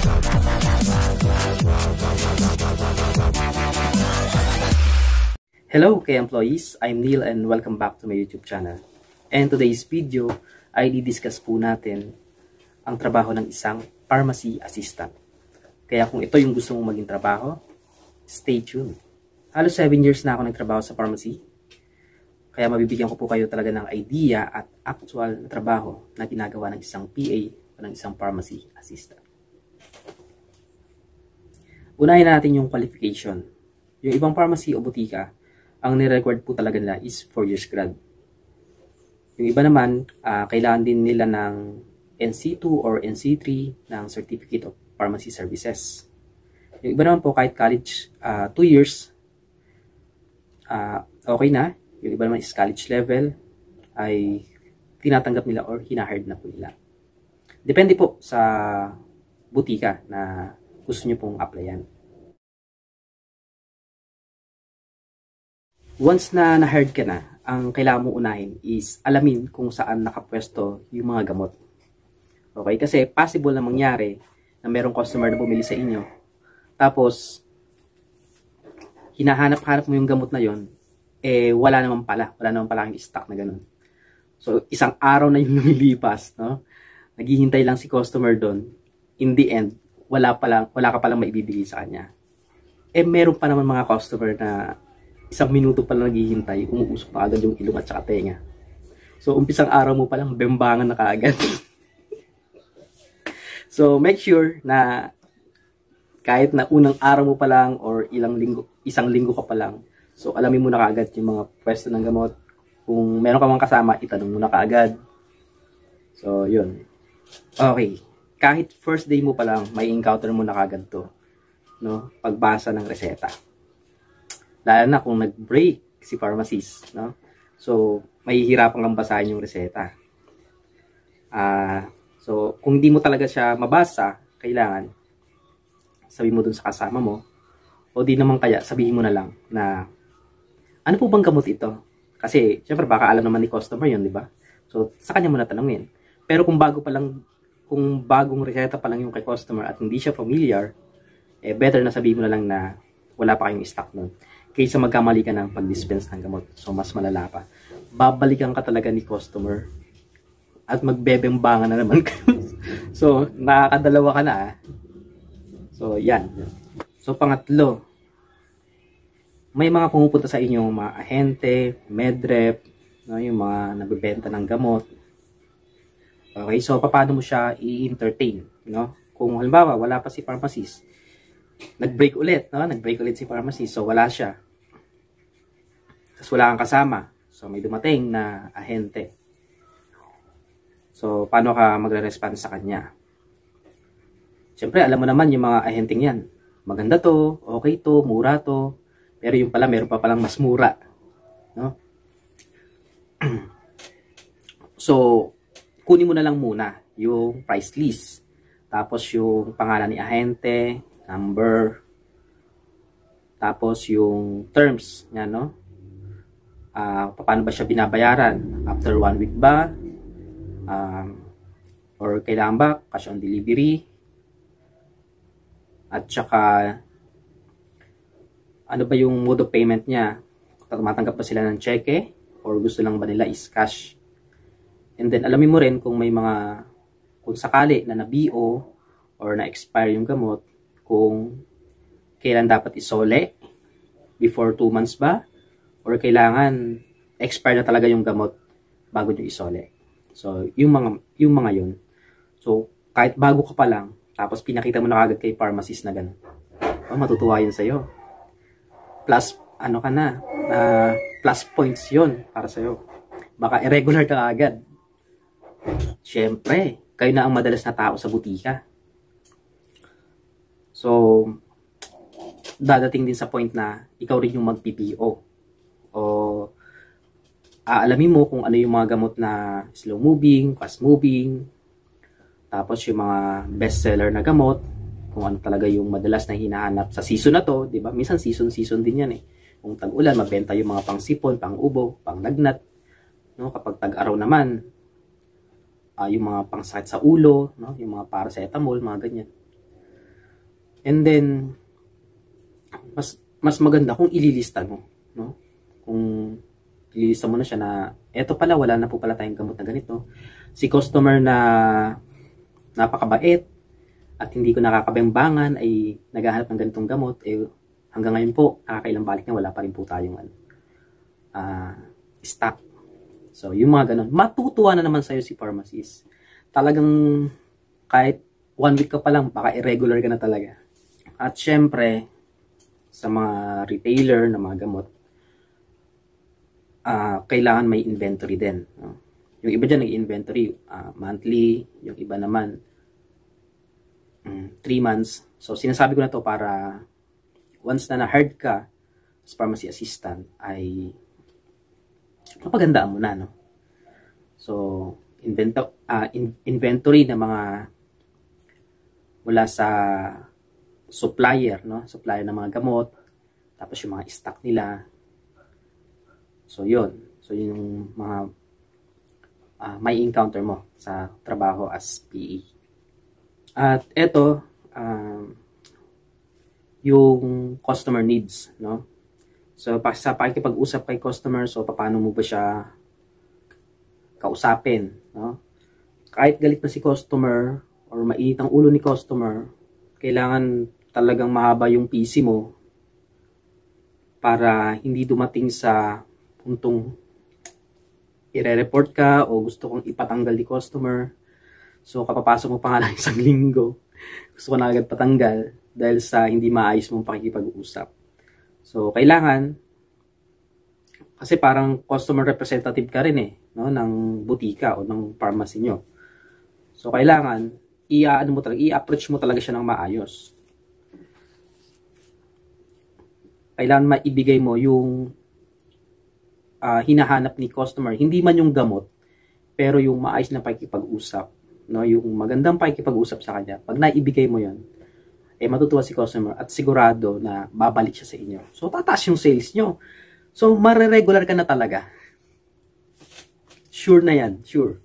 Hello K-employees, I'm Neil and welcome back to my YouTube channel. And today's video ay di-discuss po natin ang trabaho ng isang pharmacy assistant. Kaya kung ito yung gusto mong maging trabaho, stay tuned. Halos 7 years na ako nagtrabaho sa pharmacy. Kaya mabibigyan ko po kayo talaga ng idea at actual na trabaho na ginagawa ng isang PA o ng isang pharmacy assistant. Unahin natin yung qualification. Yung ibang pharmacy o butika, ang nire-required po talaga nila is 4 years grad. Yung iba naman, kailangan din nila ng NC2 or NC3 ng Certificate of Pharmacy Services. Yung iba naman po kahit college, 2 years, okay na. Yung iba naman is college level, ay tinatanggap nila or hina-hired na po nila. Depende po sa butika na gusto nyo pong applyan. Once na na-hired ka na, ang kailangan mong unahin is alamin kung saan nakapwesto yung mga gamot. Okay? Kasi possible na mangyari na merong customer na bumili sa inyo. Tapos, hinahanap-hanap mo yung gamot na yon, wala naman pala yung stock na ganun. So, isang araw na yung lumilipas, no? Naghihintay lang si customer doon. In the end, wala ka palang maibibigay sa kanya. Meron pa naman mga customer na isang minuto pa lang naghihintay, umuusok na agad yung ilong at saka tenga. So, umpisang araw mo pa lang, bembangan na kaagad. So, make sure na kahit na unang araw mo pa lang or isang linggo ka pa lang, so alamin mo na kaagad yung mga pwesto ng gamot. Kung meron ka mang kasama, itanong mo na kaagad. So, yun. Okay. Kahit first day mo pa lang, may encounter mo na kaagad to. No? Pagbasa ng reseta. Lalo na kung nag-break si pharmacist, no? So, mahihirapan kang basahin yung reseta. So, kung hindi mo talaga siya mabasa, kailangan sabihin mo dun sa kasama mo, o di naman kaya sabihin mo na lang na, ano po bang gamot ito? Kasi, syempre, baka alam naman ni customer yun, di ba? So, sa kanya mo na tanungin. Pero kung bagong reseta pa lang yung kay customer at hindi siya familiar, better na sabihin mo na lang na wala pa kayong stock nun. Kaysa magkamali ka ng pag-dispense ng gamot. So, mas malala pa. Babalikan ka talaga ni customer at magbebembangan na naman kayo. So, nakakadalawa ka na. So, yan. So, pangatlo, may mga pumupunta sa inyo, mga ahente, medrep, no, yung mga nagbebenta ng gamot. Okay, so, paano mo siya i-entertain? No? Kung halimbawa, wala pa si pharmacist, nag-break ulit, no? Nag-break ulit si pharmacist, so wala siya. Tapos wala kang kasama. So may dumating na ahente. So paano ka magre-respond sa kanya? Siyempre, alam mo naman yung mga ahenteng yan. Maganda to, okay to, mura to. Pero yung pala, meron pa palang mas mura. No? So, kunin mo na lang muna yung price list. Tapos yung pangalan ni ahente, number, tapos yung terms niya, no? Paano ba siya binabayaran? After 1 week ba? Or kailangan ba cash on delivery? At saka, ano ba yung mode of payment niya? Tumatanggap ba sila ng cheque? Or gusto lang ba nila is cash? And then, alamin mo rin kung may mga, kung sakali na na-BO or na-expire yung gamot, kung kailan dapat isole, before 2 months ba, or kailangan expire na talaga yung gamot bago nyo isole. So, yung mga yun. So, kahit bago ka pa lang, tapos pinakita mo na agad kay pharmacist na gano'n, matutuwa yun sa'yo. Plus, ano ka na, plus points yun para sa'yo. Baka irregular ka agad. Siyempre, kayo na ang madalas na tao sa butika. So, dadating din sa point na ikaw rin yung mag-PPO. O aalamin mo kung ano yung mga gamot na slow moving, fast moving, tapos yung mga bestseller na gamot, kung ano talaga yung madalas na hinahanap sa season na to, di ba? Minsan season din yan eh. Kung tag-ulan, mabenta yung mga pang-sipon, pang-ubo, pang-lagnat. No? Kapag tag-araw naman, yung mga pang-sakit sa ulo, no? Yung mga paracetamol, mga ganyan. And then, mas maganda kung ililista mo, no? Kung ililista mo na siya na, eto pala, wala na po pala tayong gamot na ganito. Si customer na napakabait at hindi ko nakakabembangan ay naghahanap ng ganitong gamot, hanggang ngayon po, nakakailang balik na wala pa rin po tayong stock. So, yung mga ganun. Matutuwa na naman sa'yo si pharmacist. Talagang kahit 1 week ka pa lang, baka irregular ka na talaga. At syempre, sa mga retailer na mga gamot, kailangan may inventory din. No? Yung iba dyan nag-inventory monthly, yung iba naman 3 months. So, sinasabi ko na to para once na na-hard ka as pharmacy assistant, ay mapagandaan mo na, no? So, inventory na mga mula sa supplier, no? Supplier ng mga gamot, tapos yung mga stock nila. So, yun. So, yun yung mga may encounter mo sa trabaho as PE. At eto, yung customer needs, no? So, sa pakikipag-usap kay customer, so, paano mo ba siya kausapin, no? Kahit galit na si customer, or mainit ang ulo ni customer, kailangan talagang mahaba yung PC mo para hindi dumating sa puntong ire-report ka o gusto kong ipatanggal ni customer. So, kapapasok mo pa nga lang isang linggo, gusto ko na agad patanggal dahil sa hindi maayos mong pakikipag-usap. So, kailangan, kasi parang customer representative ka rin no, ng butika o ng pharmacy nyo. So, kailangan, i-approach mo talaga siya ng maayos. Kailangan maibigay mo yung hinahanap ni customer. Hindi man yung gamot, pero yung maayos na pakikipag-usap. No, yung magandang pakikipag-usap sa kanya. Pag naibigay mo yan, matutuwa si customer at sigurado na babalik siya sa inyo. So, tataas yung sales nyo. So, mare-regular ka na talaga. Sure na yan. Sure.